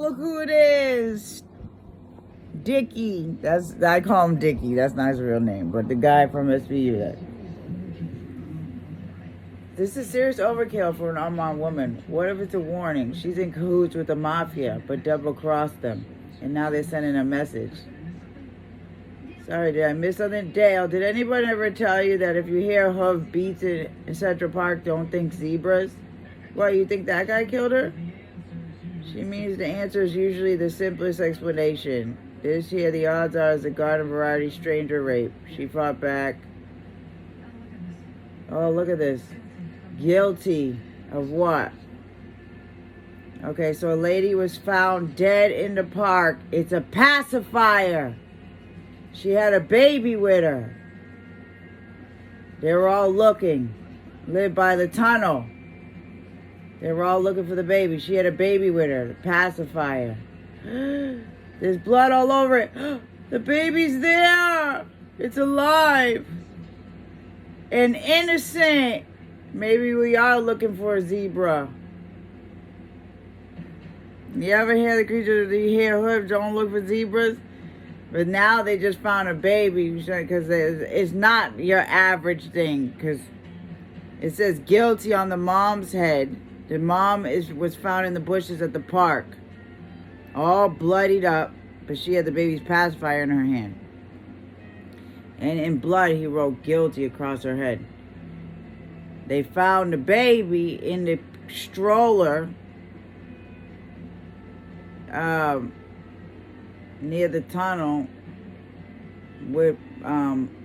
Look who it is. Dickie. I call him Dickie. That's not his real name, but the guy from SVU. This is serious overkill for an unarmed woman. What if it's a warning? She's in cahoots with the mafia, but double-crossed them, and now they're sending a message. Sorry, did I miss something? Dale, did anybody ever tell you that if you hear hoof beats in Central Park, don't think zebras? What, you think that guy killed her? She means the answer is usually the simplest explanation. This here, the odds are, is a garden variety stranger rape. She fought back. Oh, look at this. Guilty of what? Okay, so a lady was found dead in the park. It's a pacifier. She had a baby with her. They were all looking. Lived by the tunnel. They were all looking for the baby. She had a baby with her. The pacifier. There's blood all over it. The baby's there. It's alive. And innocent. Maybe we are looking for a zebra. You ever hear the creature that you hear hooves, don't look for zebras? But now they just found a baby because it's not your average thing. Because it says guilty on the mom's head. The mom was found in the bushes at the park. All bloodied up. But she had the baby's pacifier in her hand. And in blood, he wrote guilty across her head. They found the baby in the stroller near the tunnel with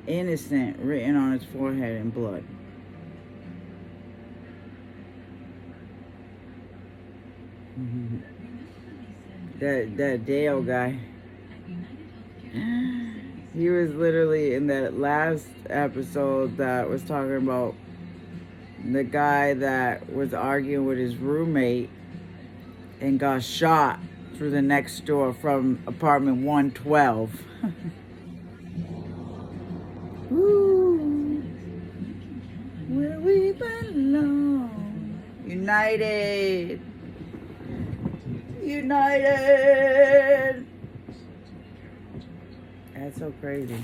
innocent written on his forehead in blood. That Dale guy. He was literally in that last episode that was talking about the guy that was arguing with his roommate and got shot through the next door from apartment 112. Ooh, where we belong. United. United. That's so crazy.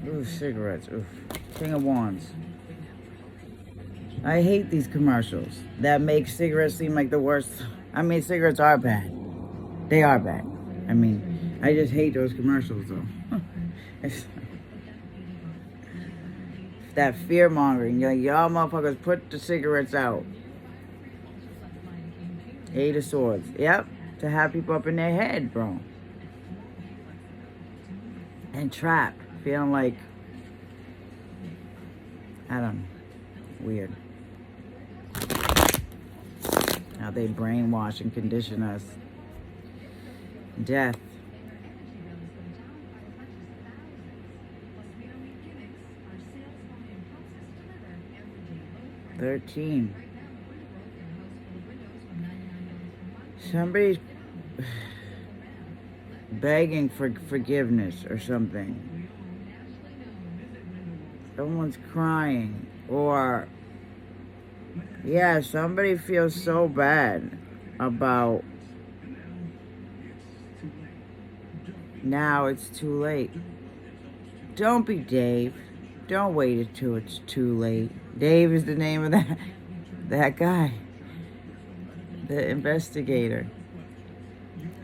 Ooh, cigarettes. Oof. King of Wands. I hate these commercials that make cigarettes seem like the worst. I mean, cigarettes are bad. They are bad. I mean, I just hate those commercials, though. It's that fear-mongering. You're like, y'all motherfuckers, put the cigarettes out. Eight of Swords. Yep. To have people up in their head, bro. And trapped. Feeling like, I don't know. Weird. How they brainwash and condition us. Death. $13. Somebody's begging for forgiveness or something. Someone's crying. Or, yeah, somebody feels so bad about now it's too late. Don't be Dave. Don't wait until it's too late. Dave is the name of that guy. The investigator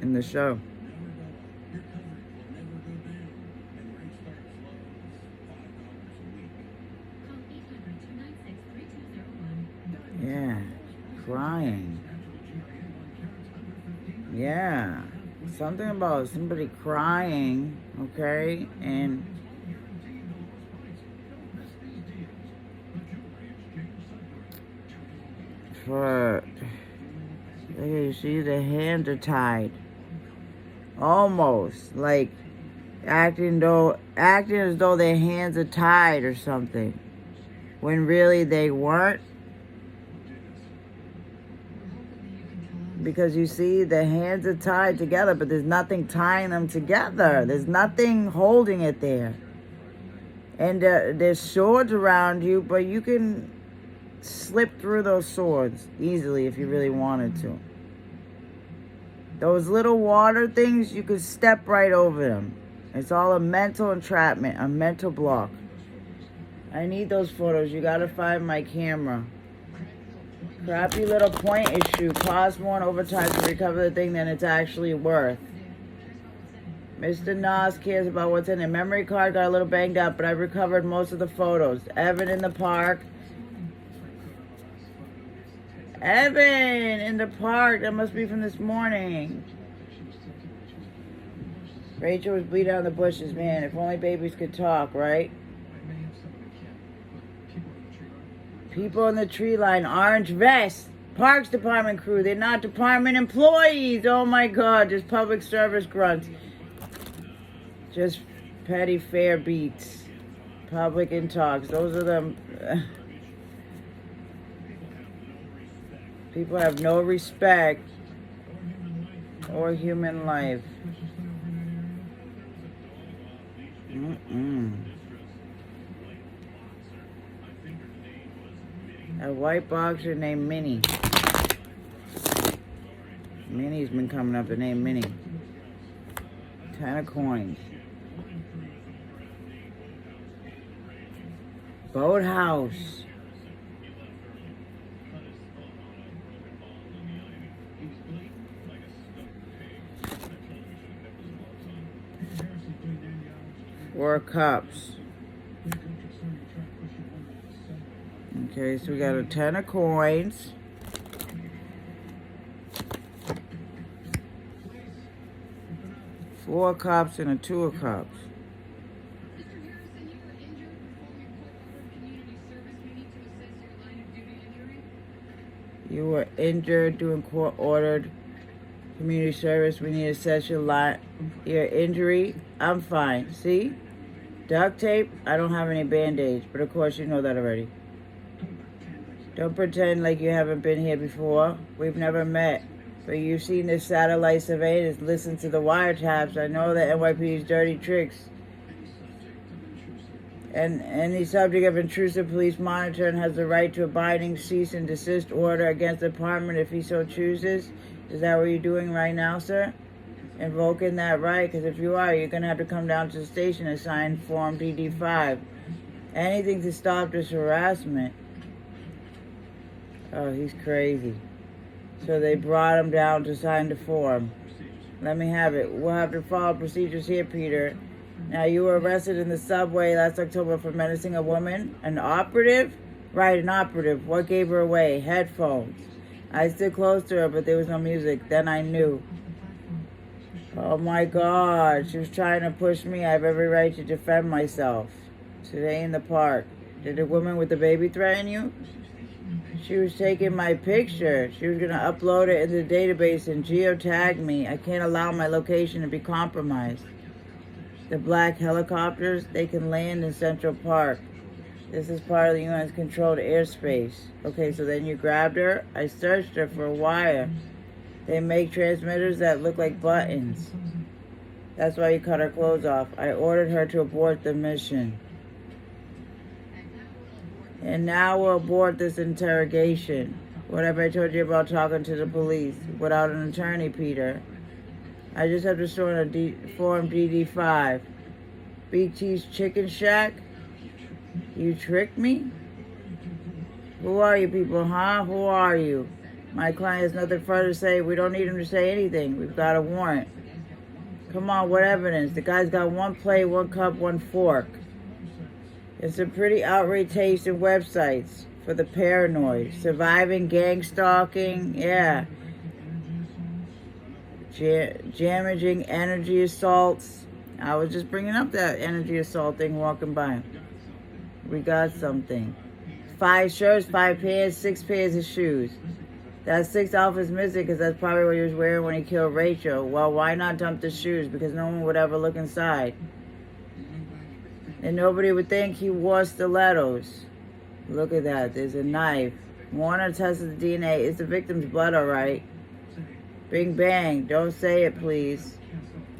in the show. Yeah, crying. Yeah, something about somebody crying, okay? And for, you see the hands are tied. Almost, like acting as though their hands are tied or something. When really they weren't. because you see the hands are tied together, but there's nothing tying them together. There's nothing holding it there. And there's swords around you, but you can slip through those swords easily if you really wanted to. Those little water things, you could step right over them. It's all a mental entrapment, a mental block. I need those photos. You gotta find my camera. Crappy little point issue costs more in overtime to recover the thing than it's actually worth. Mr. Nas cares about what's in it. Memory card got a little banged up, but I recovered most of the photos. Evan in the park. Evan in the park. That must be from this morning. Rachel was bleeding out in the bushes, man. If only babies could talk, right? People in the tree line, orange vest, Parks Department crew. They're not department employees. Oh my God, just public service grunts. Just petty fair beats. Public in talks. Those are them. People have no respect or human life. A white boxer named Minnie. Minnie's been coming up, the name Minnie. 10 of coins. Boathouse. Four cups. Okay, so we got a 10 of coins. Four cups and a 2 of cups. You were injured doing court-ordered community service. We need to assess your injury. I'm fine. See? Duct tape. I don't have any band-aids, but of course you know that already. Don't pretend like you haven't been here before. We've never met. But you've seen this satellite surveillance, listened to the wiretaps. I know the NYPD's dirty tricks. And any subject of intrusive police monitoring has the right to a binding cease and desist order against the department if he so chooses. Is that what you're doing right now, sir? Invoking that right? Because if you are, you're going to have to come down to the station and sign Form DD5. Anything to stop this harassment. Oh, he's crazy. So they brought him down to sign the form. Let me have it. We'll have to follow procedures here, Peter. Now, you were arrested in the subway last October for menacing a woman. An operative? Right, an operative. What gave her away? Headphones. I stood close to her, but there was no music. Then I knew. Oh my God. She was trying to push me. I have every right to defend myself. Today in the park. Did the woman with the baby threaten you? She was taking my picture. She was going to upload it into the database and geotag me. I can't allow my location to be compromised. The black helicopters, they can land in Central Park. This is part of the UN's controlled airspace. Okay, so then you grabbed her. I searched her for a wire. They make transmitters that look like buttons. That's why you cut her clothes off. I ordered her to abort the mission. And now we'll abort this interrogation. Whatever I told you about talking to the police without an attorney, Peter. I just have to show in a Form DD5. Big T's Chicken Shack? You tricked me? Who are you people, huh? Who are you? My client has nothing further to say. We don't need him to say anything. We've got a warrant. Come on, what evidence? The guy's got 1 plate, 1 cup, 1 fork. It's some pretty outraged taste in websites for the paranoid. Surviving gang stalking, yeah. Damaging energy assaults. I was just bringing up that energy assault thing walking by. We got something. 5 shirts, 5 pants, 6 pairs of shoes. That 6th outfit's missing because that's probably what he was wearing when he killed Rachel. Well, why not dump the shoes? Because no one would ever look inside. And nobody would think he wore stilettos. Look at that. There's a knife. Warner tested the DNA. It's the victim's blood, all right. Bing bang. Don't say it, please.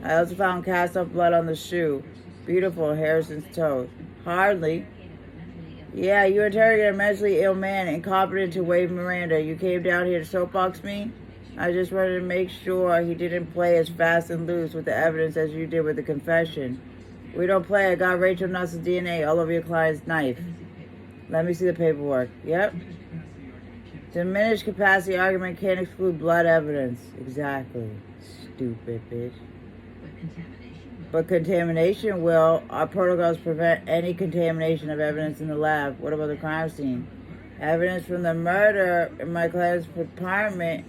I also found cast off blood on the shoe. Beautiful. Harrison's toes. Hardly. Yeah, you interrogated a mentally ill man, incompetent to waive Miranda. You came down here to soapbox me? I just wanted to make sure he didn't play as fast and loose with the evidence as you did with the confession. We don't play. I got Rachel Nuss's DNA all over your client's knife. Let me see the paperwork. Yep. Diminished capacity argument can't exclude blood evidence. Exactly. Stupid bitch. But contamination will. Our protocols prevent any contamination of evidence in the lab. What about the crime scene? Evidence from the murder in my client's apartment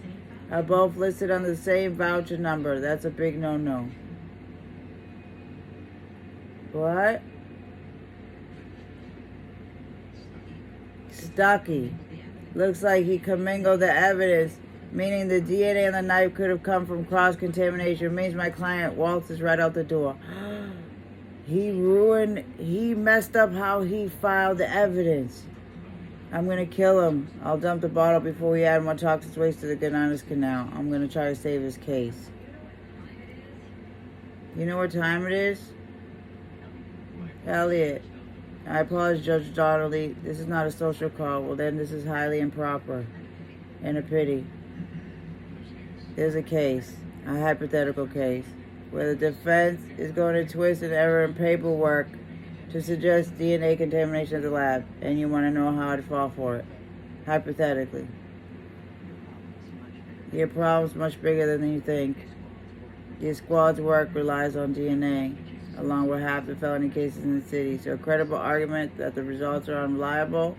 are both listed on the same voucher number. That's a big no-no. What? Stucky. Looks like he commingled the evidence, meaning the DNA on the knife could have come from cross-contamination. Means my client waltzes right out the door. He messed up how he filed the evidence. I'm gonna kill him. I'll dump the bottle before we add more toxic waste to the Gonanas Canal. I'm gonna try to save his case. You know what time it is? Elliot. I apologize, Judge Donnelly. This is not a social call. Well, then this is highly improper and a pity. There's a case, a hypothetical case, where the defense is going to twist an error in paperwork to suggest DNA contamination at the lab, and you want to know how I'd fall for it. Hypothetically. Your problem's much bigger than you think. Your squad's work relies on DNA, along with half the felony cases in the city. So a credible argument that the results are unreliable,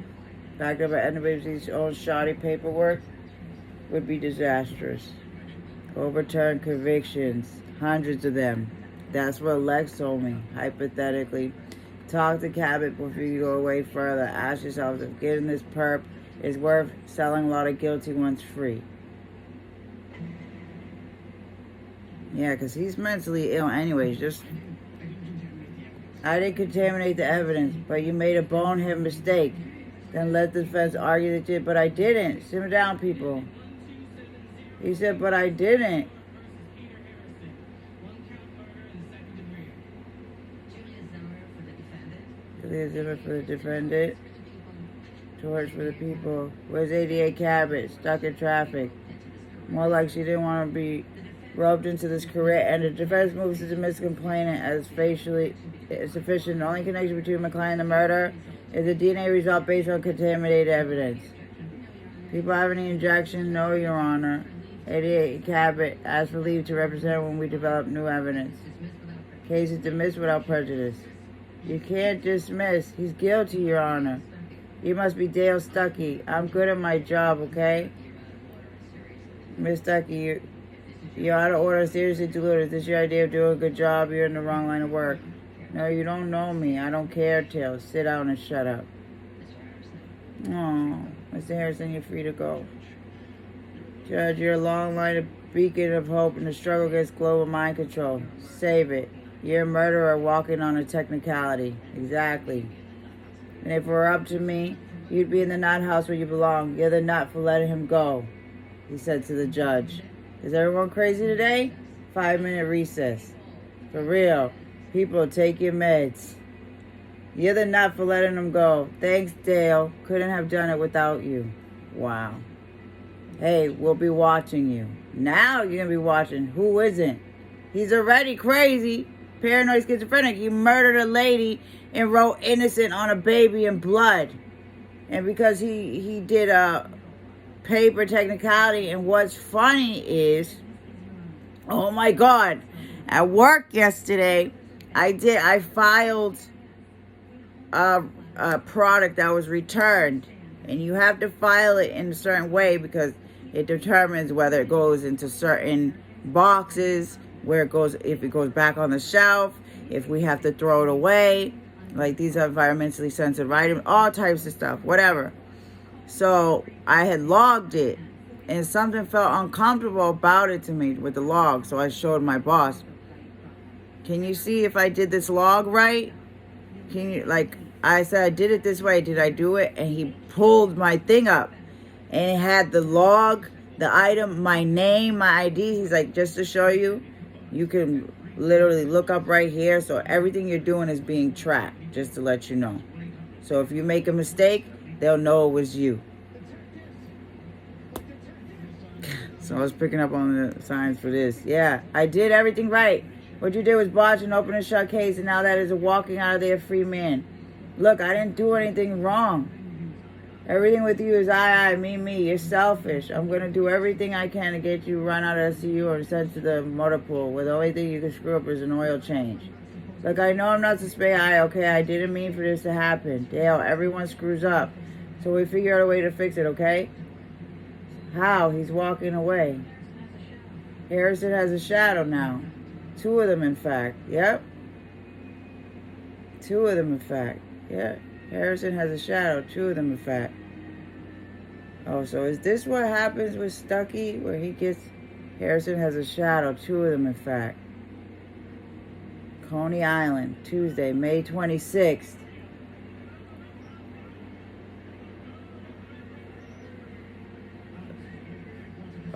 backed up by NWC's own shoddy paperwork, would be disastrous. Overturned convictions, hundreds of them. That's what Lex told me, hypothetically. Talk to Cabot before you go away further. Ask yourself if getting this perp is worth selling a lot of guilty ones free. Yeah, because he's mentally ill anyways. I didn't contaminate the evidence, but you made a bonehead mistake. Then let the defense argue that you did, but I didn't. Simmer down, people. He said, but I didn't. Julia Zimmer for the defendant. George for the people. Where's 88 Cabot? Stuck in traffic. More like she didn't want to be roped into this career, and the defense moves to dismiss complainant as facially sufficient. The only connection between my client and the murder is a DNA result based on contaminated evidence. People have any injection? No, Your Honor. 88 Cabot asked for leave to represent when we develop new evidence. Case is dismissed without prejudice. You can't dismiss. He's guilty, Your Honor. You must be Dale Stuckey. I'm good at my job, okay? Miss Stuckey, you're out of order, seriously deluded. Is this your idea of doing a good job? You're in the wrong line of work. No, you don't know me. I don't care, Tail. Sit down and shut up. Oh, Mr. Harrison, you're free to go. Judge, you're a long line of beacon of hope in the struggle against global mind control. Save it. You're a murderer walking on a technicality. Exactly. And if it were up to me, you'd be in the nut house where you belong. You're the nut for letting him go, he said to the judge. Is everyone crazy today? 5-minute recess. For real. People, take your meds. You're the nut for letting him go. Thanks, Dale. Couldn't have done it without you. Wow. Hey, we'll be watching you. Now you're going to be watching. Who isn't? He's already crazy. Paranoid schizophrenic. He murdered a lady and wrote innocent on a baby in blood. And because he did a paper technicality, and what's funny is, oh my God, at work yesterday, I filed a product that was returned, and you have to file it in a certain way because it determines whether it goes into certain boxes, where it goes, if it goes back on the shelf, if we have to throw it away, like these are environmentally sensitive items, all types of stuff, whatever. So I had logged it, and something felt uncomfortable about it to me with the log, so I showed my boss. Can you see if I did this log right? Can you, like, I said I did it this way, did I do it? And he pulled my thing up, and it had the log The item, my name, my ID, he's like, just to show you, you can literally look up right here. So everything you're doing is being tracked, just to let you know. So if you make a mistake, they'll know it was you. So I was picking up on the signs for this. Yeah, I did everything right. What you did was botch and open and shut case, and now that is a walking out of there free man. Look, I didn't do anything wrong. Everything with you is I, me. You're selfish. I'm going to do everything I can to get you run out of SCU or sent to the motor pool, where the only thing you can screw up is an oil change. Look, I know I'm not suspect. Okay, I didn't mean for this to happen. Dale, everyone screws up. So we figure out a way to fix it, okay? How? He's walking away. Harrison has a shadow now. 2 of them, in fact. Yep. 2 of them, in fact. Yeah. Harrison has a shadow. 2 of them, in fact. Oh, so is this what happens with Stucky? Where he gets... Harrison has a shadow. 2 of them, in fact. Coney Island, Tuesday, May 26th.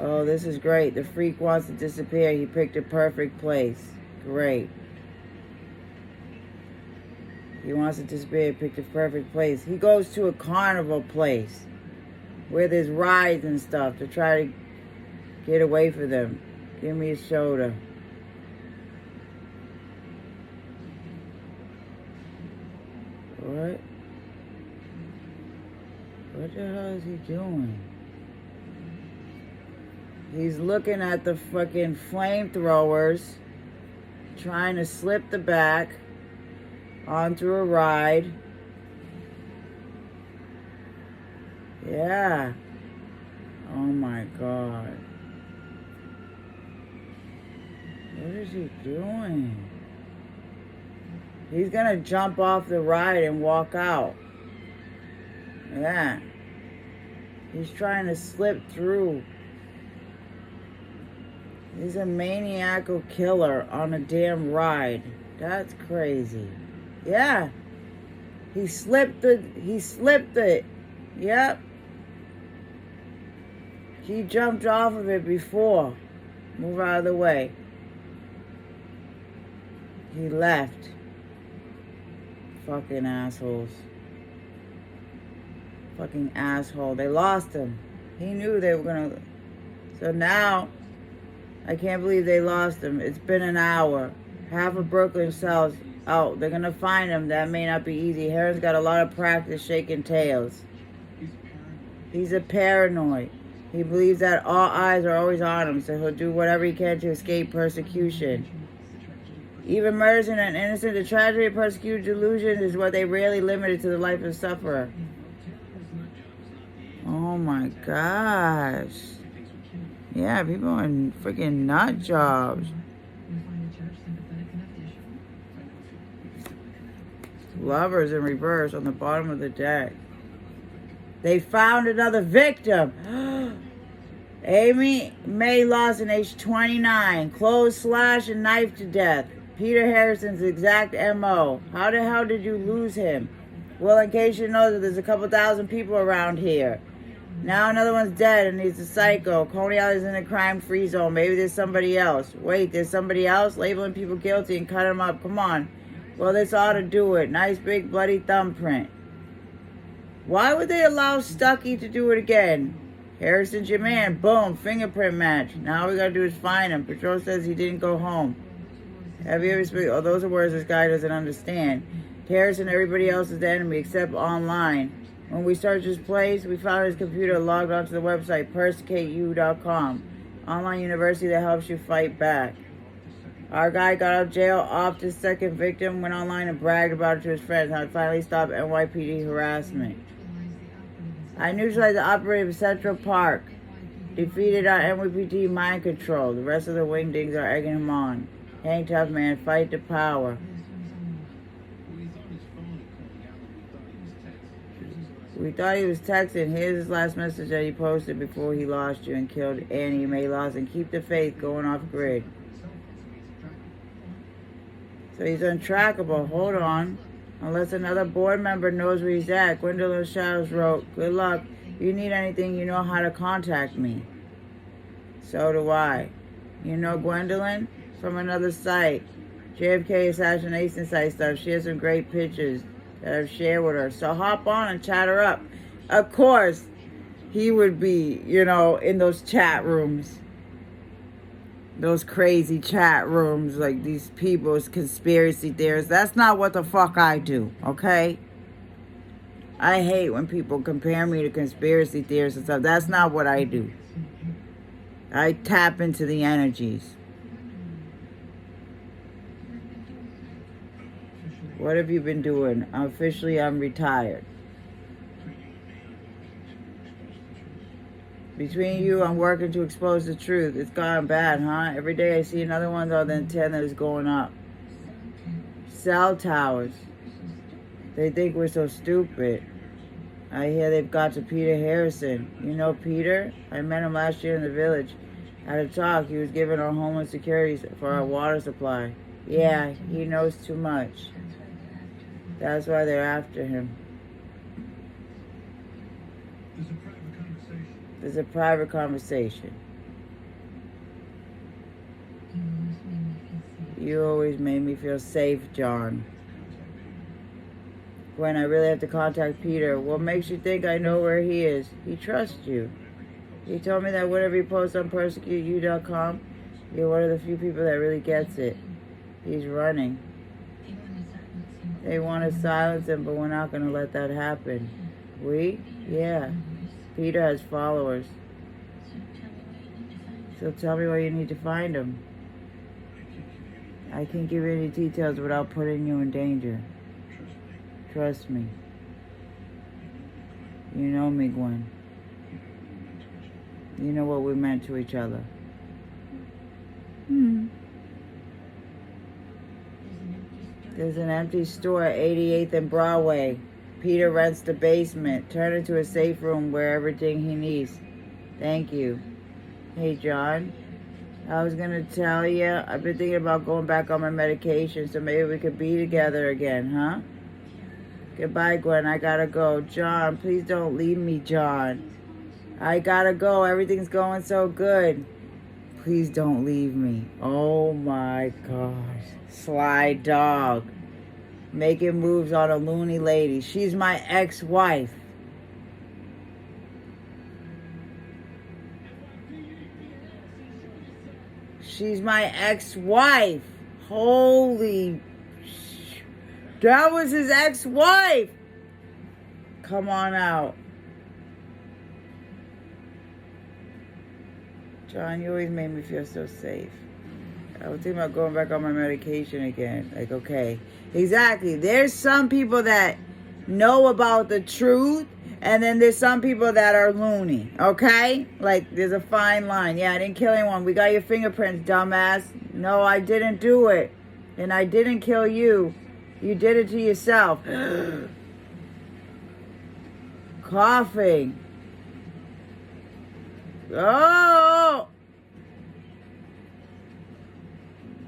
Oh, this is great. The freak wants to disappear. He picked a perfect place. Great. He wants to disappear. He picked a perfect place. He goes to a carnival place where there's rides and stuff to try to get away from them. Give me a soda. What? What the hell is he doing? He's looking at the fucking flamethrowers, trying to slip the back onto a ride. Yeah. Oh my God. What is he doing? He's gonna jump off the ride and walk out. Yeah. He's trying to slip through. He's a maniacal killer on a damn ride. That's crazy. Yeah. He slipped it. Yep. He jumped off of it before. Move out of the way. He left. Fucking assholes. Fucking asshole. They lost him. He knew they were gonna... So now... I can't believe they lost him. It's been an hour. Half of Brooklyn cells out. They're gonna find him. That may not be easy. Harron's got a lot of practice shaking tails. He's a paranoid. He believes that all eyes are always on him, so he'll do whatever he can to escape persecution. Even murders in an innocent, the tragedy of persecuted delusion is what they rarely limited to the life of a sufferer. Oh my gosh. Yeah, people are freaking nut jobs. Lovers in reverse on the bottom of the deck. They found another victim. Amy Mae Lawson, age 29. Clothes slashed and knifed to death. Peter Harrison's exact M.O. How the hell did you lose him? Well, in case you know that there's a couple thousand people around here. Now another one's dead and he's a psycho. Coney Island's in a crime-free zone. Maybe there's somebody else. Wait, there's somebody else? Labeling people guilty and cut them up. Come on. Well, this ought to do it. Nice big bloody thumbprint. Why would they allow Stucky to do it again? Harrison's your man. Boom. Fingerprint match. Now all we gotta do is find him. Patrol says he didn't go home. Have you ever spoken? Oh, those are words this guy doesn't understand. Harrison, everybody else is the enemy except online. When we searched his place, we found his computer logged onto the website, persecuteyou.com. Online university that helps you fight back. Our guy got out of jail, off his second victim, went online and bragged about it to his friends, how it finally stopped NYPD harassment. I neutralized the operator of Central Park. Defeated our NYPD mind control. The rest of the wingdings are egging him on. Hang tough, man. Fight the power. We thought he was texting. Here's his last message that he posted before he lost you and killed Annie Mae Lawson. Keep the faith, going off grid. So he's untrackable. Hold on. Unless another board member knows where he's at. Gwendolyn Shadows wrote, good luck. If you need anything, you know how to contact me. So do I. You know Gwendolyn? From another site. JFK assassination site stuff. She has some great pictures that I've shared with her. So hop on and chat her up. Of course, he would be, in those chat rooms. Those crazy chat rooms, like these people's conspiracy theorists. That's not what the fuck I do, okay? I hate when people compare me to conspiracy theorists and stuff. That's not what I do. I tap into the energies. What have you been doing? Officially, I'm retired. Between you, I'm working to expose the truth. It's gone bad, huh? Every day I see another one, though, the antenna is going up. Cell towers. They think we're so stupid. I hear they've got to Peter Harrison. You know Peter? I met him last year in the village. At a talk, he was giving our Homeland Security for our water supply. Yeah, he knows too much. That's why they're after him. There's a private conversation. You always made me feel safe, John. Gwen, I really have to contact Peter. What makes you think I know where he is? He trusts you. He told me that whatever he posts on persecuteU.com, you're one of the few people that really gets it. He's running. They want to silence him, but we're not going to let that happen. We? Yeah. Peter has followers. So tell me where you need to find him. I can't give you any details without putting you in danger. Trust me. You know me, Gwen. You know what we meant to each other. There's an empty store at 88th and Broadway. Peter rents the basement. Turn it into a safe room where everything he needs. Thank you. Hey, John. I was going to tell you, I've been thinking about going back on my medication, so maybe we could be together again, huh? Goodbye, Gwen. I gotta go. John, please don't leave me, John. I gotta go. Everything's going so good. Please don't leave me. Oh, my gosh. Sly dog. Making moves on a loony lady. She's my ex-wife. She's my ex-wife. Holy... That was his ex-wife. Come on out. John, you always made me feel so safe. I was thinking about going back on my medication again. Like, okay. Exactly. There's some people that know about the truth, and then there's some people that are loony. Okay? Like, there's a fine line. Yeah, I didn't kill anyone. We got your fingerprints, dumbass. No, I didn't do it. And I didn't kill you. You did it to yourself. Coughing. Oh!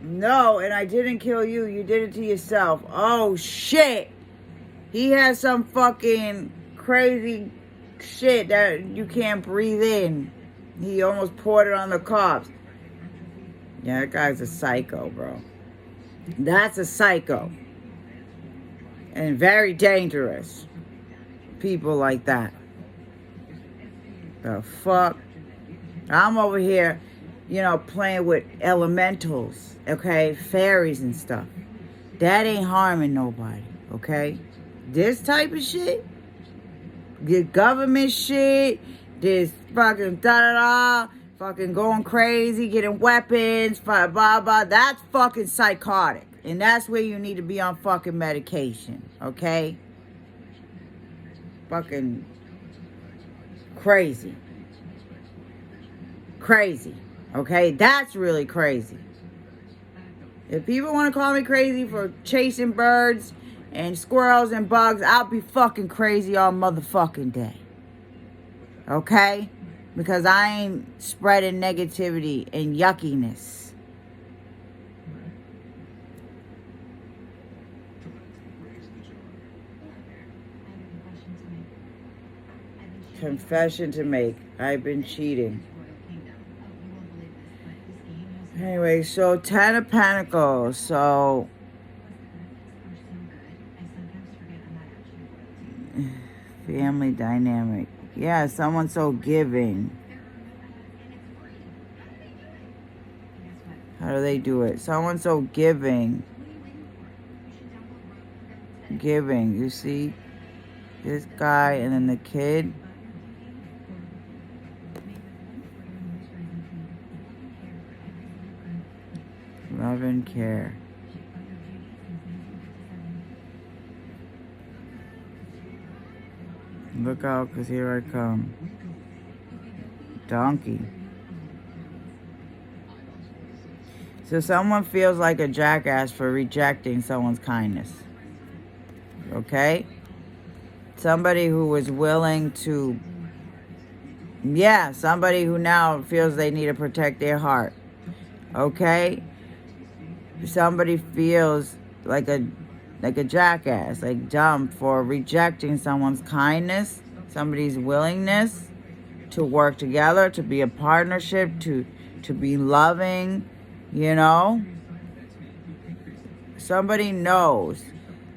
No, and I didn't kill you. You did it to yourself. Oh, shit. He has some fucking crazy shit that you can't breathe in. He almost poured it on the cops. Yeah, that guy's a psycho, bro. That's a psycho. And very dangerous. People like that. The fuck? I'm over here, playing with elementals, okay? Fairies and stuff. That ain't harming nobody, okay? This type of shit, the government shit, this fucking da-da-da, fucking going crazy, getting weapons, blah, blah, blah, that's fucking psychotic. And that's where you need to be on fucking medication, okay? Fucking crazy. Crazy, okay? That's really crazy. If people want to call me crazy for chasing birds and squirrels and bugs, I'll be fucking crazy all motherfucking day. Okay? Because I ain't spreading negativity and yuckiness. Confession to make. I've been cheating. Anyway, so 10 of Pentacles. So family dynamic. Yeah, someone so giving. How do they do it? Someone so giving. Giving. You see? This guy and then the kid. Love and care. Look out, because here I come. Donkey. So someone feels like a jackass for rejecting someone's kindness. Okay? Somebody who was willing to... Yeah, somebody who now feels they need to protect their heart. Okay? Somebody feels like a jackass, like dumb for rejecting someone's kindness, somebody's willingness to work together, to be a partnership, to be loving, you know. Somebody knows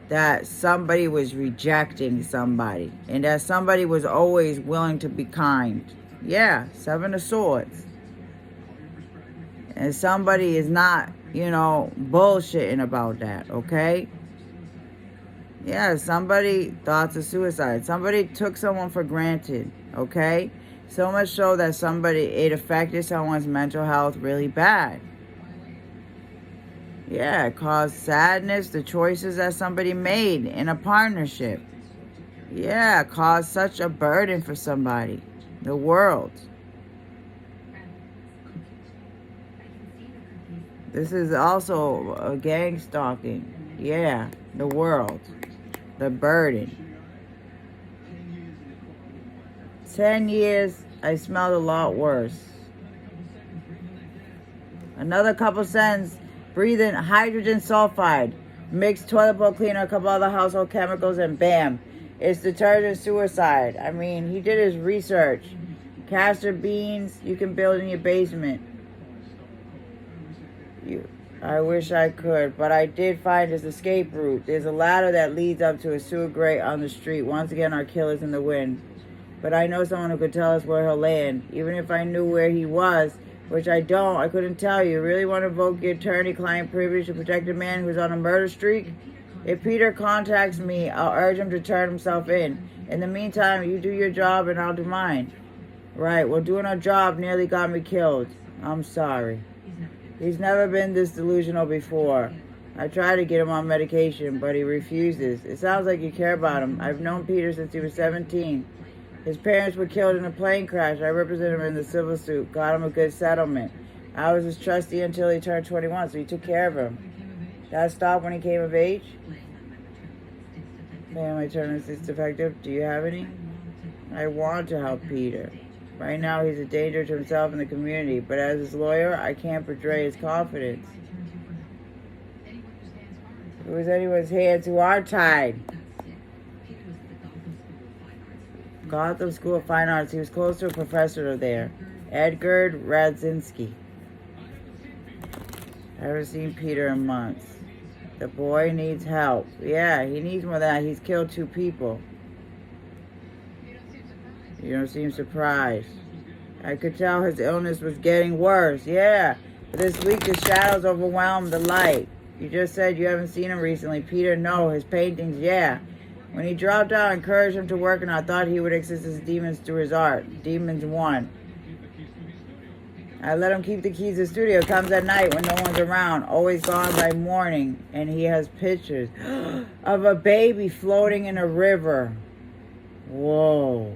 that somebody was rejecting somebody and that somebody was always willing to be kind. Yeah, 7 of Swords. And somebody is not, you know, bullshitting about that, okay? Yeah, somebody thoughts of suicide. Somebody took someone for granted, okay? So much so that it affected someone's mental health really bad. Yeah, it caused sadness, the choices that somebody made in a partnership. Yeah, it caused such a burden for somebody. The world. This is also a gang stalking. Yeah, the world. The burden. 10 years, I smelled a lot worse. Another couple cents, breathe in hydrogen sulfide, mix toilet bowl cleaner, a couple other household chemicals, and bam, it's detergent suicide. I mean, he did his research. Castor beans, you can build in your basement. I wish I could, but I did find his escape route. There's a ladder that leads up to a sewer grate on the street. Once again, our killer's in the wind. But I know someone who could tell us where he'll land. Even if I knew where he was, which I don't, I couldn't tell you. Really want to invoke your attorney-client privilege to protect a man who's on a murder streak? If Peter contacts me, I'll urge him to turn himself in. In the meantime, you do your job and I'll do mine. Right, well, doing our job nearly got me killed. I'm sorry. He's never been this delusional before. I tried to get him on medication, but he refuses. It sounds like you care about him. I've known Peter since he was 17. His parents were killed in a plane crash. I represented him in the civil suit, got him a good settlement. I was his trustee until he turned 21, so he took care of him. That stopped when he came of age? Family tendencies defective. Do you have any? I want to help Peter. Right now, he's a danger to himself and the community, but as his lawyer, I can't betray his confidence. It was anyone's hands who are tied. Gotham School of Fine Arts. He was close to a professor there, Edgar Radzinski. I haven't seen Peter in months. The boy needs help. Yeah, he needs more than that. He's killed 2 people. You don't seem surprised. I could tell his illness was getting worse. Yeah, but this week the shadows overwhelmed the light. You just said you haven't seen him recently. Peter, no. His paintings, yeah. When he dropped out, I encouraged him to work, and I thought he would exist as demons through his art. Demons won. I let him keep the keys to the studio. Comes at night when no one's around. Always gone by morning. And he has pictures of a baby floating in a river. Whoa.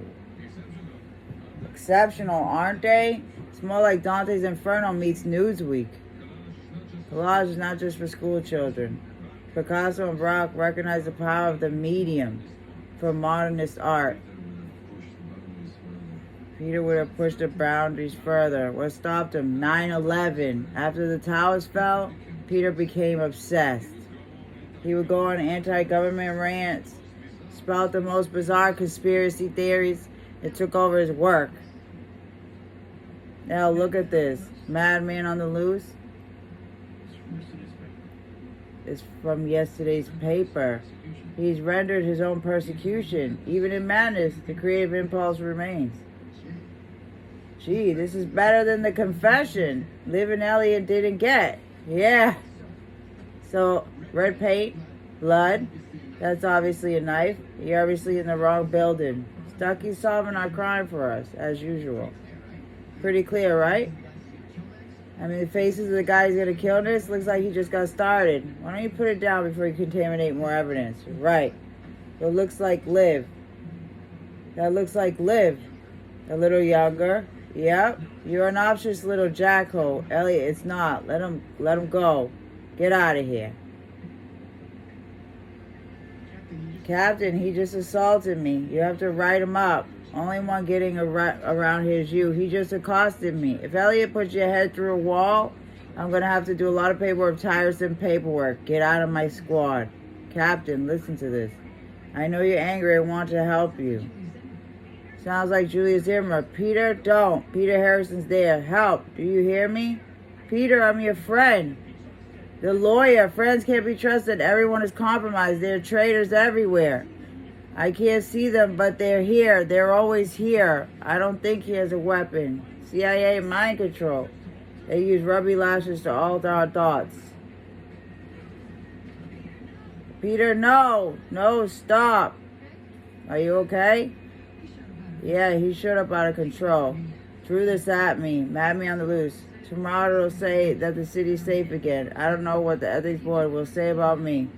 Exceptional, aren't they? It's more like Dante's Inferno meets Newsweek. Collage is not just for school children. Picasso and Braque recognize the power of the medium for modernist art. Peter would have pushed the boundaries further. What stopped him? 9/11. After the towers fell, Peter became obsessed. He would go on anti-government rants, spout the most bizarre conspiracy theories. It took over his work. Now look at this. Madman on the loose. It's from yesterday's paper. He's rendered his own persecution. Even in madness, the creative impulse remains. Gee, this is better than the confession Liv and Elliot didn't get. Yeah. So, red paint, blood. That's obviously a knife. You're obviously in the wrong building. Stucky's solving our crime for us, as usual. Pretty clear, right? I mean, the faces of the guy who's going to kill this looks like he just got started. Why don't you put it down before you contaminate more evidence? Right. It looks like Liv. That looks like Liv. A little younger. Yep. You're an obnoxious little jackhole. Elliot, it's not. Let him go. Get out of here. Captain, he just assaulted me. You have to write him up. Only one getting around here is you. He just accosted me. If Elliot puts your head through a wall, I'm going to have to do a lot of paperwork, tiresome paperwork. Get out of my squad. Captain, listen to this. I know you're angry. I want to help you. Sounds like Julius Zimmer. Peter, don't. Peter Harrison's there. Help. Do you hear me? Peter, I'm your friend. The lawyer. Friends can't be trusted. Everyone is compromised. There are traitors everywhere. I can't see them, but they're here. They're always here. I don't think he has a weapon. CIA mind control. They use rubby lashes to alter our thoughts. Peter, no. No, stop. Are you okay? Yeah, he showed up out of control. Threw this at me. Mad me on the loose. Tomorrow it'll say that the city's safe again. I don't know what the ethics board will say about me.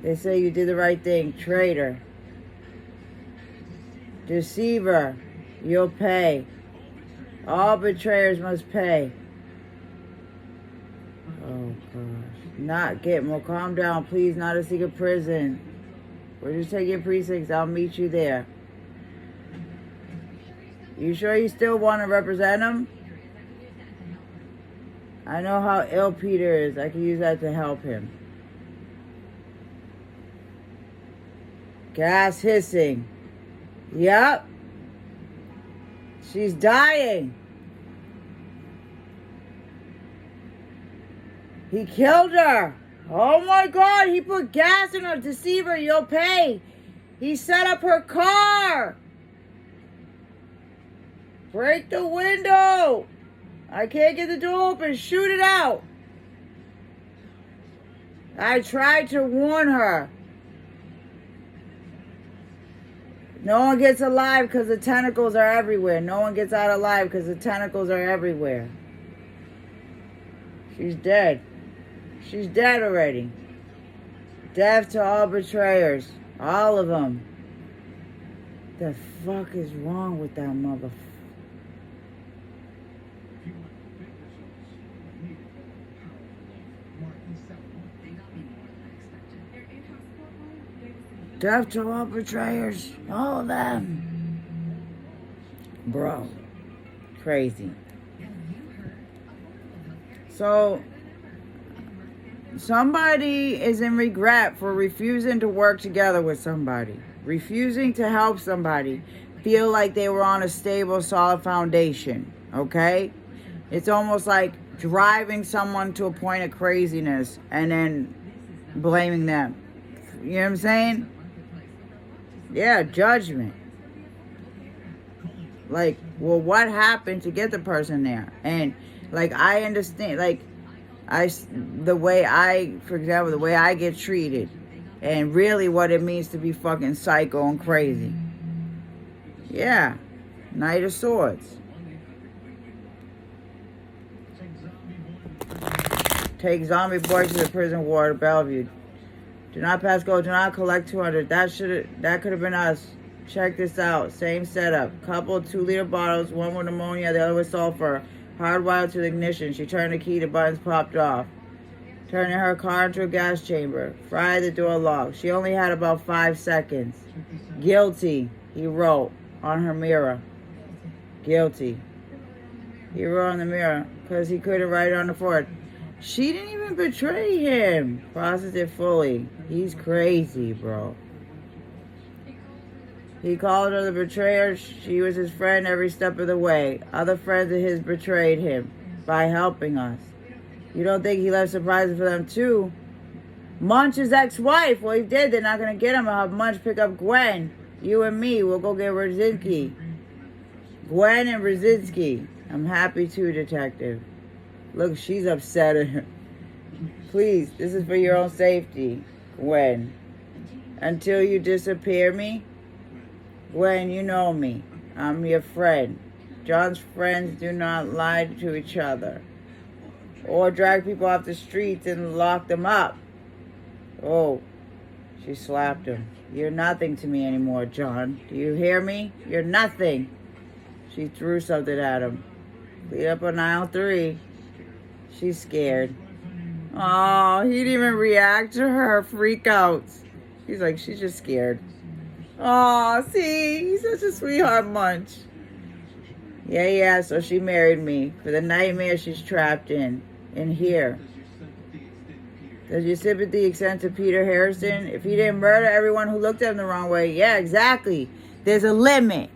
They say you did the right thing. Traitor. Deceiver. You'll pay. All betrayers must pay. Oh, gosh. Not Gitmo. Calm down, please. Not a secret prison. We're just taking precincts. I'll meet you there. You sure you still want to represent him? I know how ill Peter is. I can use that to help him. Gas hissing. Yep. She's dying. He killed her. Oh my God, he put gas in her. Deceiver, you'll pay. He set up her car. Break the window. I can't get the door open. Shoot it out. I tried to warn her. No one gets alive because the tentacles are everywhere. No one gets out alive because the tentacles are everywhere. She's dead. She's dead already. Death to all betrayers. All of them. The fuck is wrong with that motherfucker? Death to all betrayers. All of them. Bro. Crazy. So, somebody is in regret for refusing to work together with somebody. Refusing to help somebody feel like they were on a stable, solid foundation. Okay? It's almost like driving someone to a point of craziness and then blaming them. You know what I'm saying? Yeah, judgment. Like, well, what happened to get the person there? And, like, I understand, like, the way I get treated. And really what it means to be fucking psycho and crazy. Yeah. Knight of Swords. Take zombie boy to the prison ward of Bellevue. Do not pass go. Do not collect 200. That could have been us. Check this out. Same setup. Couple 2-liter bottles. One with ammonia. The other with sulfur. Hardwired to the ignition. She turned the key. The buttons popped off. Turning her car into a gas chamber. Fried the door locked. She only had about 5 seconds. Guilty. He wrote on her mirror. Guilty. He wrote on the mirror because he couldn't write it on the forehead. She didn't even betray him. Process it fully. He's crazy, bro. He called her the betrayer. She was his friend every step of the way. Other friends of his betrayed him by helping us. You don't think he left surprises for them too? Munch's ex-wife. Well, he did. They're not going to get him. I'll have Munch pick up Gwen. You and me. We'll go get Brzezinski. Gwen and Brzezinski. I'm happy too, detective. Look, she's upset. Please, this is for your own safety, Gwen. Until you disappear me. Gwen, you know me. I'm your friend. John's friends do not lie to each other. Or drag people off the streets and lock them up. Oh, she slapped him. You're nothing to me anymore, John. Do you hear me? You're nothing. She threw something at him. Lead up on aisle 3. She's scared. Oh, he didn't even react to her freakouts. He's like, she's just scared. Oh, see, he's such a sweetheart, Munch. Yeah, so she married me for the nightmare she's trapped in here. Does your sympathy extend to Peter Harrison? If he didn't murder everyone who looked at him the wrong way, yeah, exactly. There's a limit.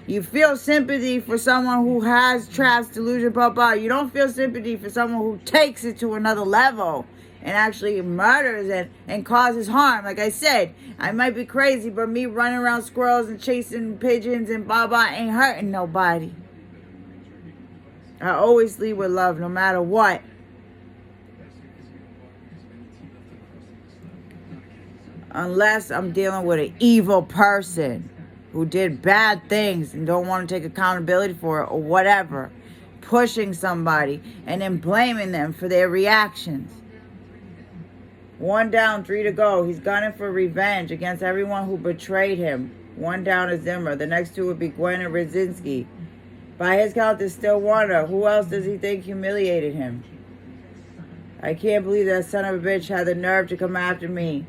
You feel sympathy for someone who has traps, delusion, pop out. You don't feel sympathy for someone who takes it to another level and actually murders and causes harm. Like I said, I might be crazy, but me running around squirrels and chasing pigeons and blah ain't hurting nobody. I always lead with love, no matter what. Unless I'm dealing with an evil person who did bad things and don't want to take accountability for it or whatever. Pushing somebody and then blaming them for their reactions. 1 down, 3 to go. He's gunning for revenge against everyone who betrayed him. 1 down is Zimmer. The next 2 would be Gwen and Brzezinski. By his count, there's still Warner. Who else does he think humiliated him? I can't believe that son of a bitch had the nerve to come after me.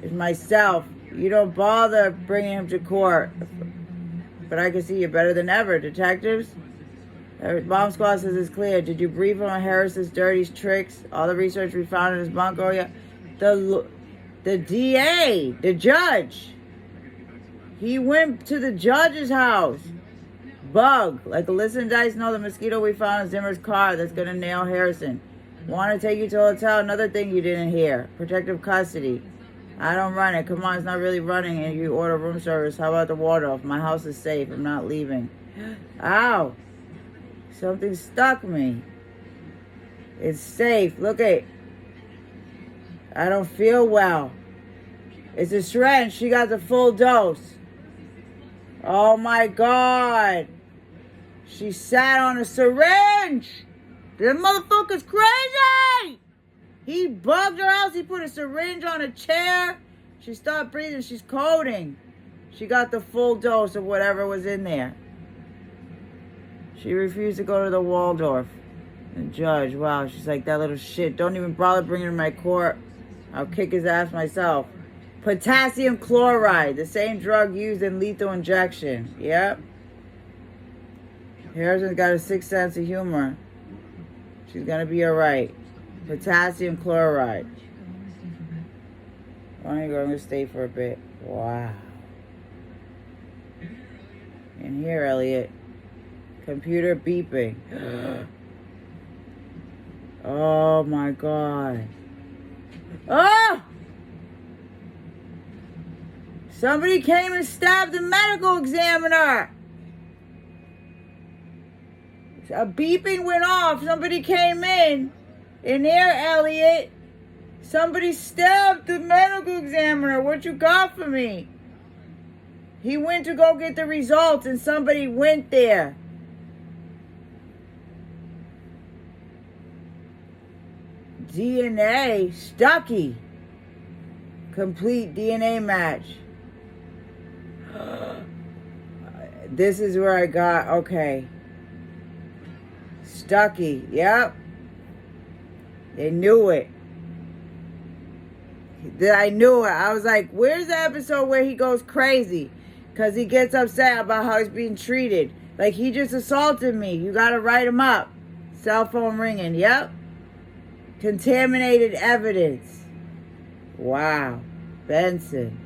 It's myself. You don't bother bringing him to court. But I can see you better than ever, detectives. Bomb squad says it's clear. Did you brief him on Harris's dirty tricks? All the research we found in his bunker? Yeah. The DA, the judge. He went to the judge's house. Bug. Like Alyssa and Dice know the mosquito we found in Zimmer's car that's going to nail Harrison. Want to take you to a hotel? Another thing you didn't hear. Protective custody. I don't run it. Come on, it's not really running and you order room service. How about the Waldorf? My house is safe. I'm not leaving. Ow. Something stuck me. It's safe. Look at it. I don't feel well. It's a syringe. She got the full dose. Oh my God. She sat on a syringe. This motherfucker's crazy. He bugged her out. He put a syringe on a chair. She stopped breathing. She's coding. She got the full dose of whatever was in there. She refused to go to the Waldorf. The judge, wow, she's like, that little shit. Don't even bother bringing him to my court. I'll kick his ass myself. Potassium chloride, the same drug used in lethal injection. Yep. Harrison's got a 6th sense of humor. She's going to be all right. Potassium chloride. Why don't you go? I'm going to stay for a bit. Wow. In here, Elliot. Computer beeping. Oh my God. Oh! Somebody came and stabbed the medical examiner. A beeping went off. Somebody came in there, Elliot. Somebody stabbed the medical examiner. What you got for me? He went to go get the results and somebody went there. DNA, Stucky. Complete DNA match. This is where I got, okay. Stucky, yep. They knew it. I knew it. I was like, where's the episode where he goes crazy? Because he gets upset about how he's being treated. Like, he just assaulted me. You got to write him up. Cell phone ringing, yep. Contaminated evidence. Wow. Benson.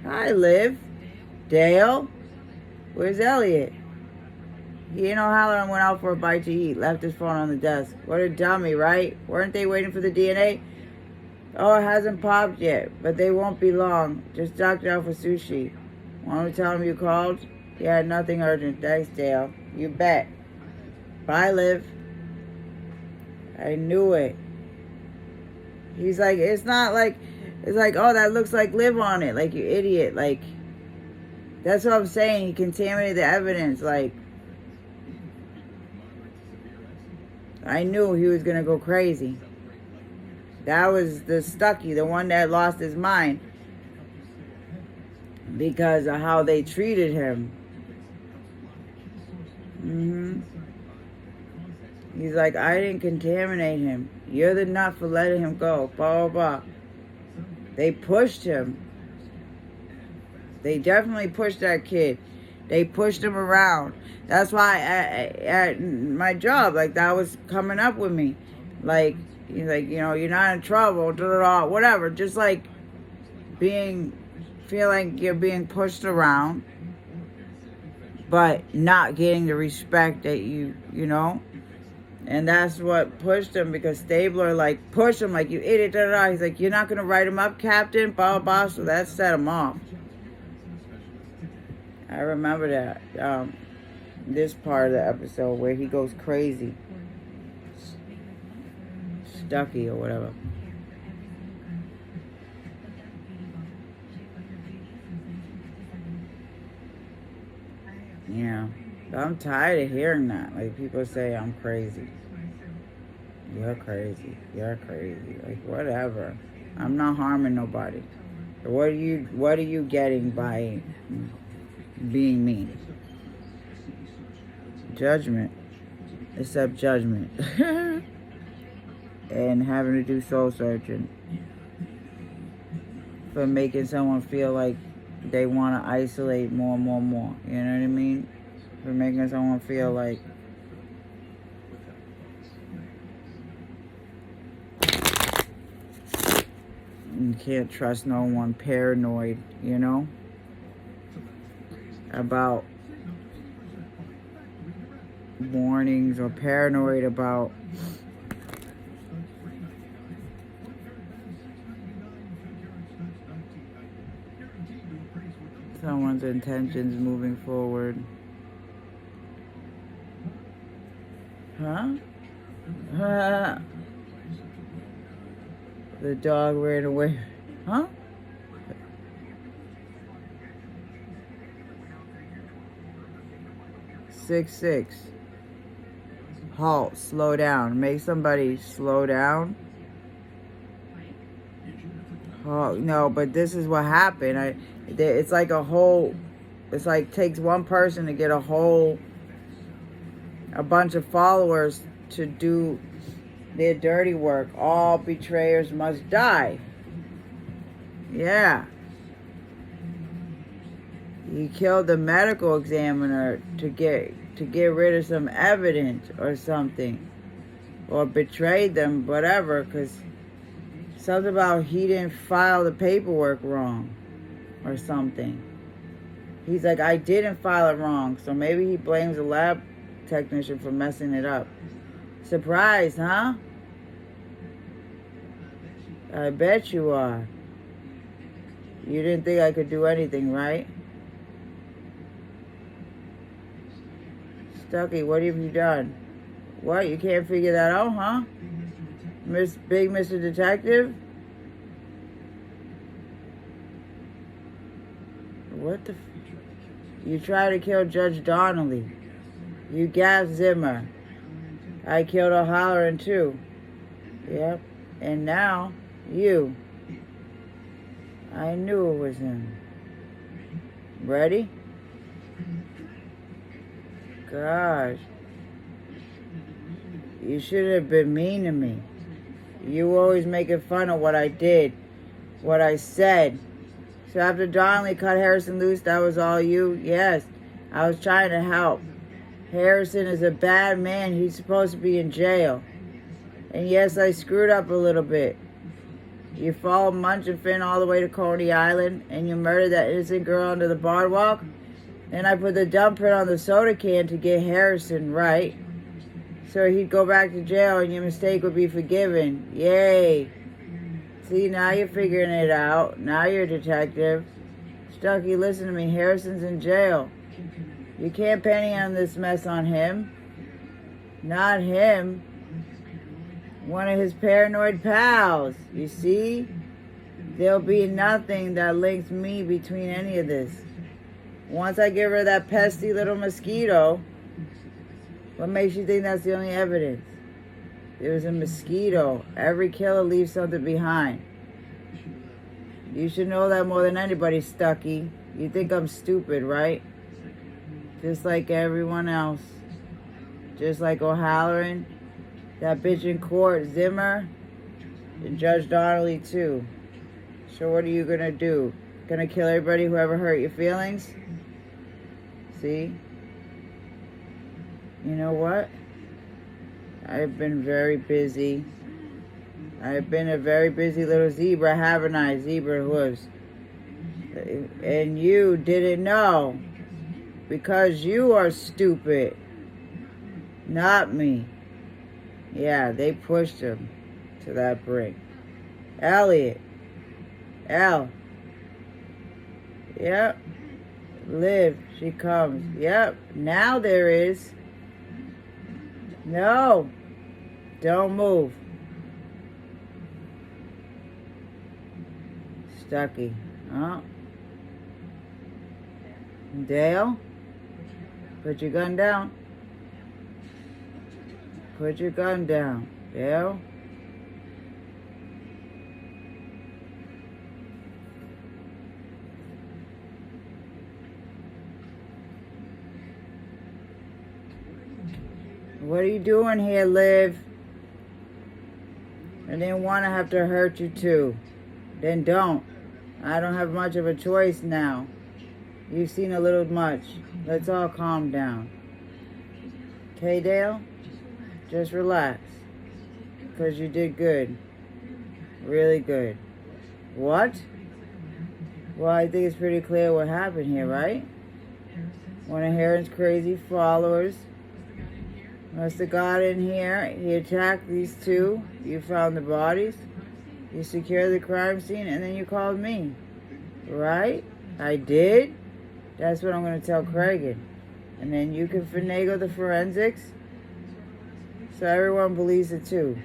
Hi, Liv. Dale. Where's Elliot? He didn't know Halloran went out for a bite to eat, left his phone on the desk. What a dummy, right? Weren't they waiting for the DNA? Oh, it hasn't popped yet, but they won't be long. Just docked out for sushi. Want to tell him you called? Yeah, nothing urgent. Thanks, Dale. You bet. Bye, Liv. I knew it. He's like, it's not like, it's like, oh, that looks like Liv on it. Like, you idiot. Like, that's what I'm saying. He contaminated the evidence. Like, I knew he was going to go crazy. That was the Stucky, the one that lost his mind because of how they treated him. He's like, I didn't contaminate him. You're the nut for letting him go. Blah, blah, blah. They pushed him. They definitely pushed that kid. They pushed him around. That's why at my job, like, that was coming up with me. Like, he's like, you know, you're not in trouble, whatever. Just like feel like you're being pushed around, but not getting the respect that you know. And that's what pushed him, because Stabler, like, pushed him like, you idiot, He's like, you're not going to write him up, Captain, blah, blah, blah. So that set him off. I remember that, this part of the episode where he goes crazy. Stucky or whatever. Yeah. But I'm tired of hearing that. Like, people say I'm crazy. You're crazy. You're crazy. Like, whatever. I'm not harming nobody. What are you getting by being mean? Judgment. Accept judgment. And having to do soul searching. For making someone feel like they want to isolate more. You know what I mean? For making someone feel like you can't trust no one, paranoid, you know, about warnings, or paranoid about someone's intentions moving forward. Huh? The dog ran away. Huh? Six. Halt. Slow down. Make somebody slow down. Oh, no, but this is what happened. It's like a whole... It's like takes one person to get a bunch of followers to do their dirty work. All betrayers must die. Yeah. He killed the medical examiner to get rid of some evidence or something. Or betrayed them, whatever, because something about he didn't file the paperwork wrong or something. He's like, I didn't file it wrong. So maybe he blames the lab technician for messing it up. Surprised, huh? I bet you are. You didn't think I could do anything, right? Stucky, what have you done? What? You can't figure that out, huh? Big Mr. Detective? What the... You tried to kill Judge Donnelly. You gassed Zimmer. I killed O'Halloran too. Yep. And now, you. I knew it was him. Ready? Gosh. You shouldn't have been mean to me. You always making fun of what I did. What I said. So after Donnelly cut Harrison loose, that was all you? Yes. I was trying to help. Harrison is a bad man. He's supposed to be in jail. And yes, I screwed up a little bit. You followed Munch and Finn all the way to Coney Island, and you murdered that innocent girl under the boardwalk? And I put the dump print on the soda can to get Harrison right. So he'd go back to jail and your mistake would be forgiven. Yay. See, now you're figuring it out. Now you're a detective. Stucky, listen to me. Harrison's in jail. You can't penny on this mess on him. Not him. One of his paranoid pals. You see? There'll be nothing that links me between any of this. Once I give her that pesky little mosquito, what makes you think that's the only evidence? It was a mosquito. Every killer leaves something behind. You should know that more than anybody, Stucky. You think I'm stupid, right? Just like everyone else. Just like O'Halloran, that bitch in court, Zimmer, and Judge Donnelly too. So what are you gonna do? Gonna kill everybody who ever hurt your feelings? See? You know what? I've been very busy. I've been a very busy little zebra, haven't I? Zebra hooves. And you didn't know. Because you are stupid. Not me. Yeah, they pushed him to that brink. Elliot. Elle. Yep. Liv, she comes. Yep. Now there is. No. Don't move. Stucky. Oh. Dale? Put your gun down. Put your gun down. Dale? What are you doing here, Liv? I didn't want to have to hurt you too. Then don't. I don't have much of a choice now. You've seen a little much. Let's all calm down. Okay, Dale? Just relax. Because you did good. Really good. What? Well, I think it's pretty clear what happened here, right? One of Heron's crazy followers must have got in here. He attacked these two. You found the bodies. You secured the crime scene, and then you called me. Right? I did? That's what I'm going to tell Cragen. And then you can finagle the forensics. So everyone believes it too.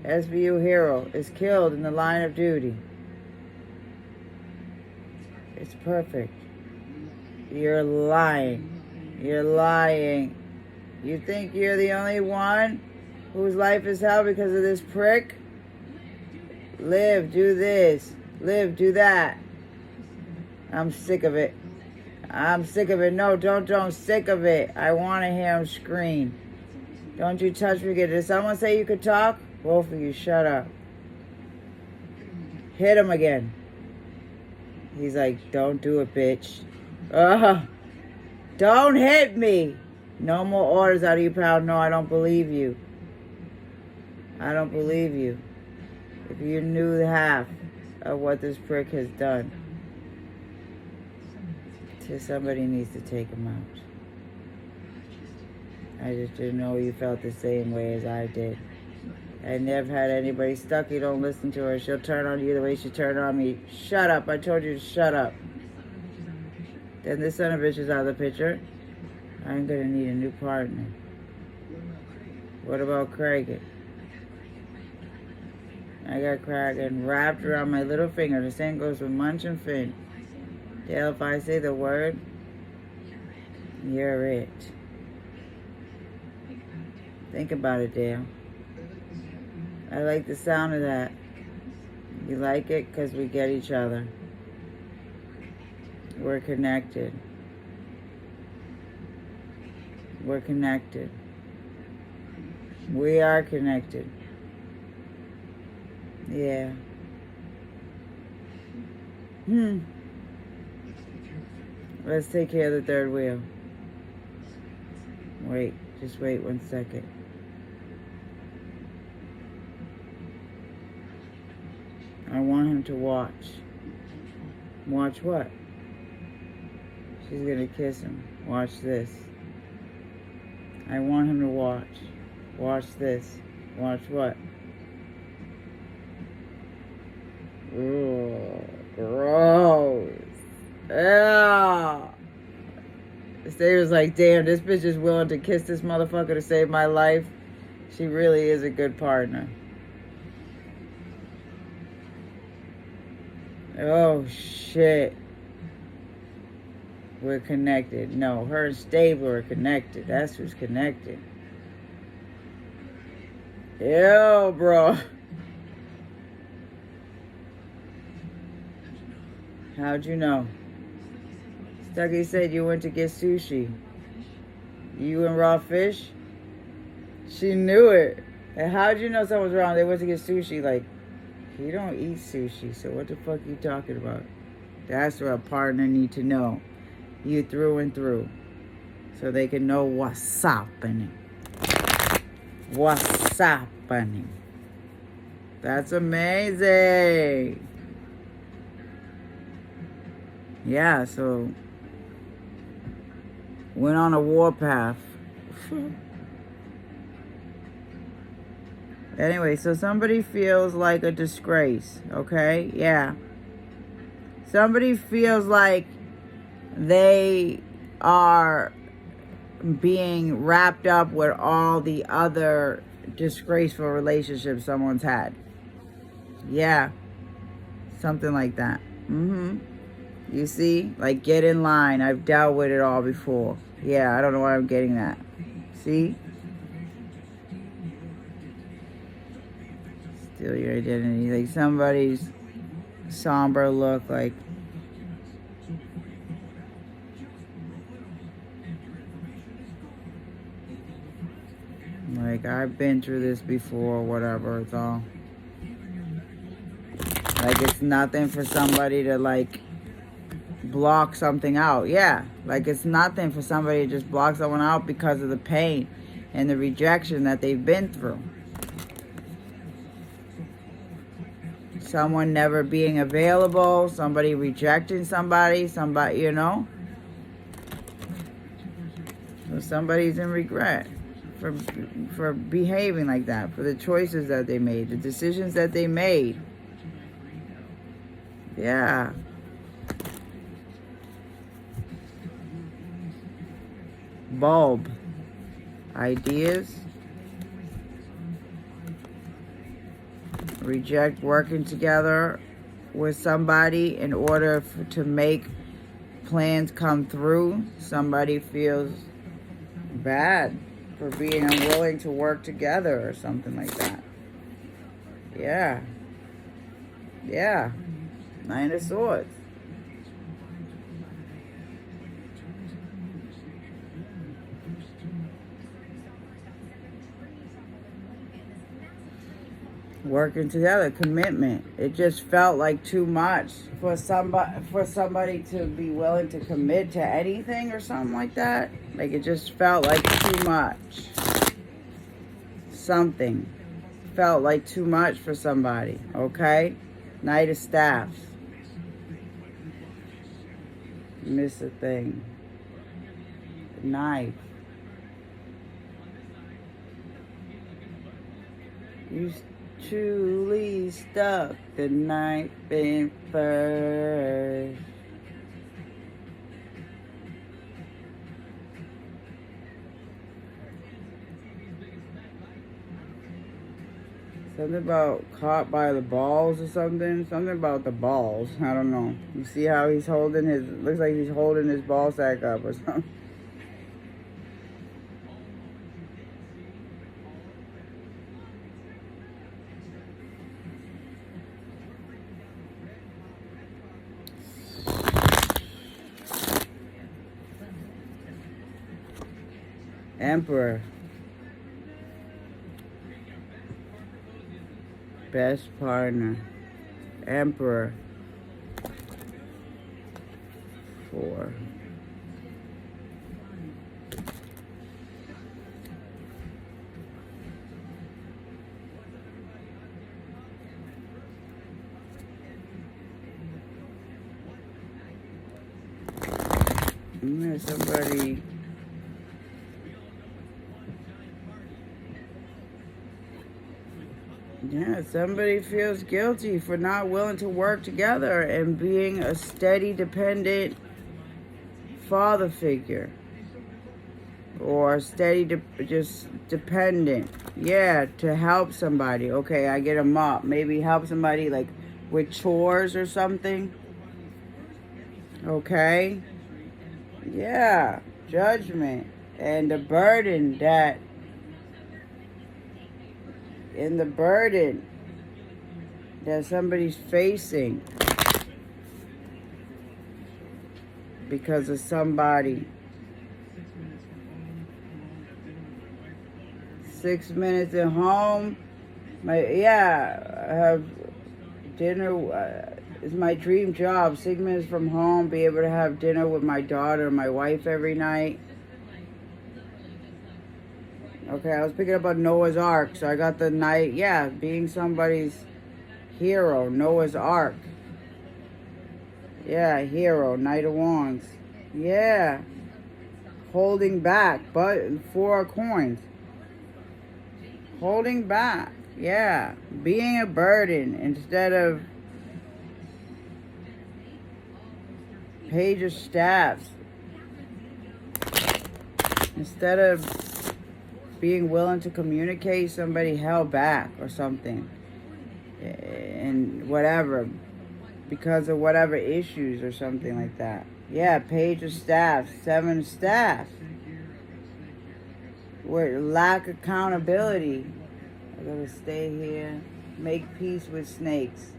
SVU hero is killed in the line of duty. It's perfect. You're lying. You're lying. You think you're the only one whose life is hell because of this prick? Liv, do this. Liv, do that. I'm sick of it. I'm sick of it. No, don't. Sick of it. I want to hear him scream. Don't you touch me. Did someone say you could talk? Both of you, shut up. Hit him again. He's like, don't do it, bitch. Don't hit me. No more orders out of you, pal. No, I don't believe you. I don't believe you. If you knew half of what this prick has done, somebody needs to take him out. I just didn't know you felt the same way as I did. I never had anybody stuck. You don't listen to her. She'll turn on you the way she turned on me. Shut up. I told you to shut up. Then this son of a bitch is out of the picture. I'm going to need a new partner. What about Cragen? I got Cragen wrapped around my little finger. The same goes with Munch and Finn. Dale, if I say the word, you're it. Think about it, Dale. I like the sound of that. You like it because we get each other. We're connected. We're connected. We are connected. Yeah. Let's take care of the third wheel. Wait, just wait 1 second. I want him to watch. Watch what? She's gonna kiss him. Watch this. I want him to watch. Watch this. Watch what? Ooh, gross. Yeah. Stay was like, damn, this bitch is willing to kiss this motherfucker to save my life. She really is a good partner. Oh, shit. We're connected. No, her and Stable are connected. That's who's connected. Yo, bro. How'd you know? Stucky said you went to get sushi. You and Raw Fish? She knew it. And how'd you know something was wrong? They went to get sushi. Like, you don't eat sushi, so what the fuck you talking about? That's what a partner need to know. You through and through. So they can know what's happening. What's happening. That's amazing. Yeah, so went on a warpath. Anyway, so somebody feels like a disgrace, okay? Yeah. Somebody feels like they are being wrapped up with all the other disgraceful relationships someone's had. Yeah. Something like that. You see? Like, get in line. I've dealt with it all before. Yeah, I don't know why I'm getting that. See? Steal your identity. Like somebody's somber look, like I've been through this before, whatever, it's all. Like it's nothing for somebody to like block something out. Yeah, like it's nothing for somebody to just block someone out because of the pain and the rejection that they've been through. Someone never being available, somebody rejecting somebody, you know. So somebody's in regret for behaving like that, for the choices that they made, the decisions that they made. Yeah. Bulb. Ideas. Reject working together with somebody in order to make plans come through. Somebody feels bad for being unwilling to work together or something like that. Yeah. Yeah. Nine of Swords. Working together, commitment. It just felt like too much for somebody to be willing to commit to anything or something like that. Like it just felt like too much. Something felt like too much for somebody. Okay? Knight of Staffs. Miss a thing. Knife. You truly stuck the knife in first. Something about caught by the balls or something. Something about the balls. I don't know. You see how he's holding his, looks like he's holding his ball sack up or something. Emperor. Best partner. Emperor. 4. Somebody. Yeah, somebody feels guilty for not willing to work together and being a steady, dependent father figure. Or steady, just dependent. Yeah, to help somebody. Okay, I get a mop. Maybe help somebody like with chores or something. Okay. Yeah, judgment and the burden that somebody's facing because of somebody. 6 minutes at home. I have dinner. It's my dream job. 6 minutes from home, be able to have dinner with my daughter and my wife every night. Okay, I was picking up on Noah's Ark, so I got the night. Yeah, being somebody's hero, Noah's Ark. Yeah, hero, Knight of Wands. Yeah, holding back, but 4 coins. Holding back, yeah, being a burden instead of Page of Staffs. Instead of being willing to communicate, somebody held back or something. And whatever, because of whatever issues or something like that. Yeah, Page of Staffs, 7 of Staffs. With lack of accountability. I gotta stay here. Make peace with snakes.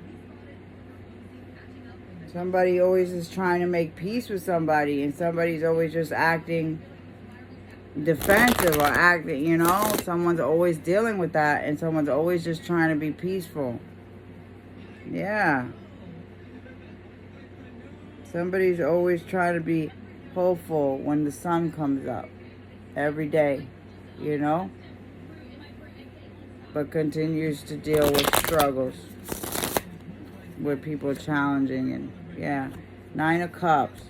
Somebody always is trying to make peace with somebody, and somebody's always just acting defensive or acting, someone's always dealing with that, and someone's always just trying to be peaceful. Yeah. Somebody's always trying to be hopeful when the sun comes up every day, but continues to deal with struggles, with people challenging, and yeah. 9 of Cups.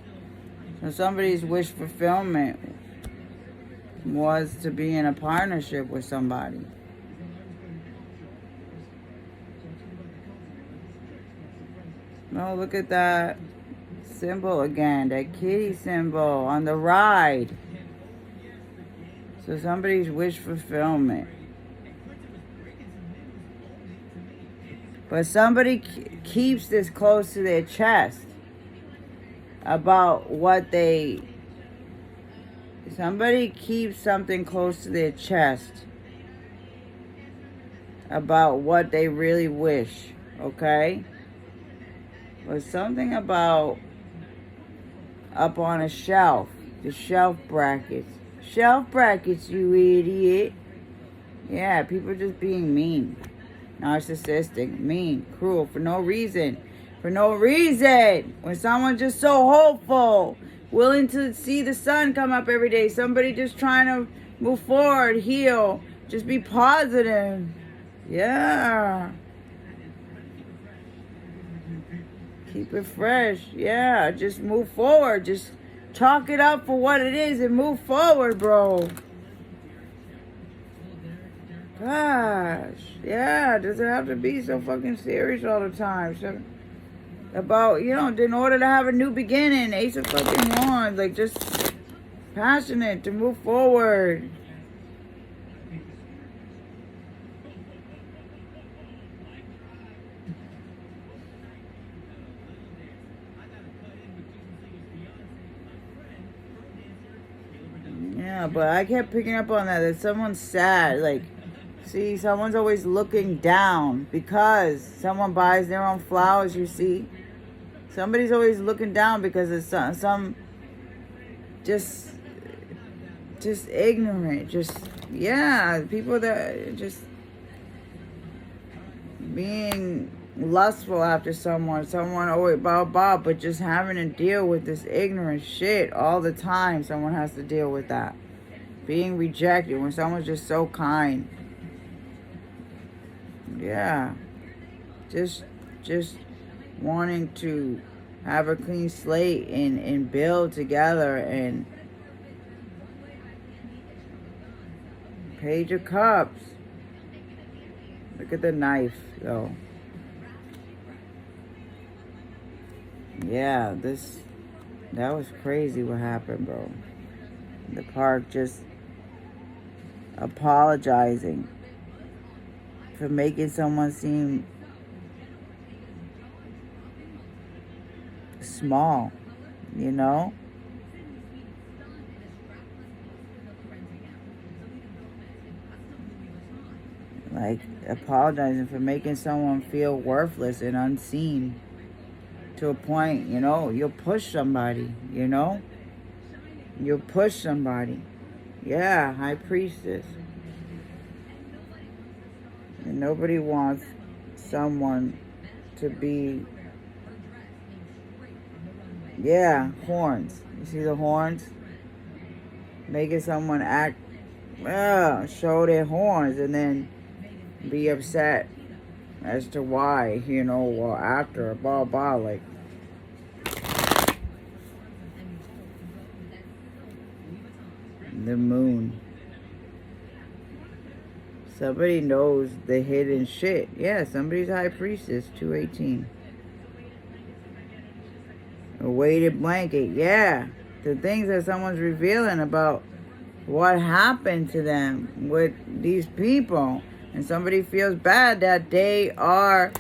So somebody's wish fulfillment was to be in a partnership with somebody. No, look at that symbol again, that kitty symbol on the ride. So somebody's wish fulfillment. But somebody keeps this close to their chest about what somebody keeps something close to their chest about what they really wish, okay? But something about up on a shelf, the shelf brackets. Shelf brackets, you idiot. Yeah, people just being mean. Narcissistic, mean, cruel, for no reason. For no reason. When someone's just so hopeful, willing to see the sun come up every day. Somebody just trying to move forward, heal, just be positive. Yeah. Keep it fresh. Yeah, just move forward. Just chalk it up for what it is and move forward, bro. Gosh, yeah, does it have to be so fucking serious all the time? So, about, in order to have a new beginning, Ace of fucking Wands, like just passionate to move forward. Yeah, but I kept picking up on that someone's sad, like, see, someone's always looking down because someone buys their own flowers, you see. Somebody's always looking down because it's some just ignorant, people that just being lustful after someone always but just having to deal with this ignorant shit all the time. Someone has to deal with that. Being rejected when someone's just so kind. Yeah. Just wanting to have a clean slate and build together. And Page of Cups. Look at the knife, though. Yeah, that was crazy what happened, bro. The park just apologizing for making someone seem small, you know? Like, apologizing for making someone feel worthless and unseen to a point, you know? You'll push somebody, you know? You'll push somebody. Yeah, High Priestess. And nobody wants someone to be... Yeah, horns. You see the horns? Making someone act... show their horns and then be upset as to why, you know, or after, blah, blah, like... The moon. Somebody knows the hidden shit. Yeah, somebody's High Priestess, 218. A weighted blanket. Yeah, the things that someone's revealing about what happened to them with these people. And somebody feels bad that they are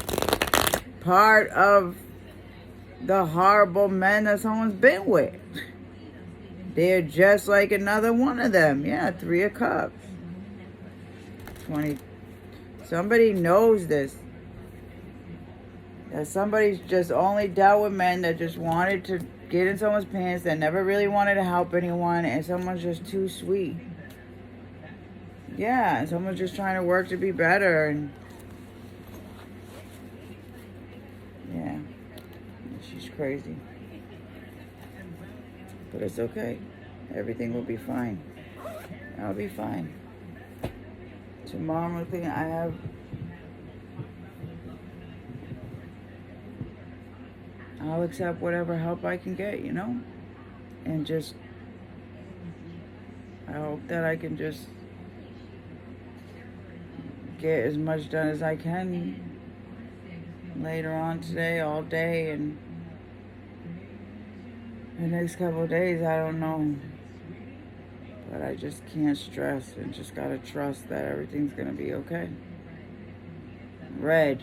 part of the horrible men that someone's been with. They're just like another one of them. Yeah, 3 of Cups. 20. Somebody knows this. That somebody's just only dealt with men that just wanted to get in someone's pants, that never really wanted to help anyone, and someone's just too sweet. Yeah, and someone's just trying to work to be better, and yeah, she's crazy. But it's okay. Everything will be fine. I'll be fine. Tomorrow, I'll accept whatever help I can get, you know? And just, I hope that I can just get as much done as I can later on today, all day, and the next couple of days, I don't know. But I just can't stress and just gotta trust that everything's gonna be okay. Red.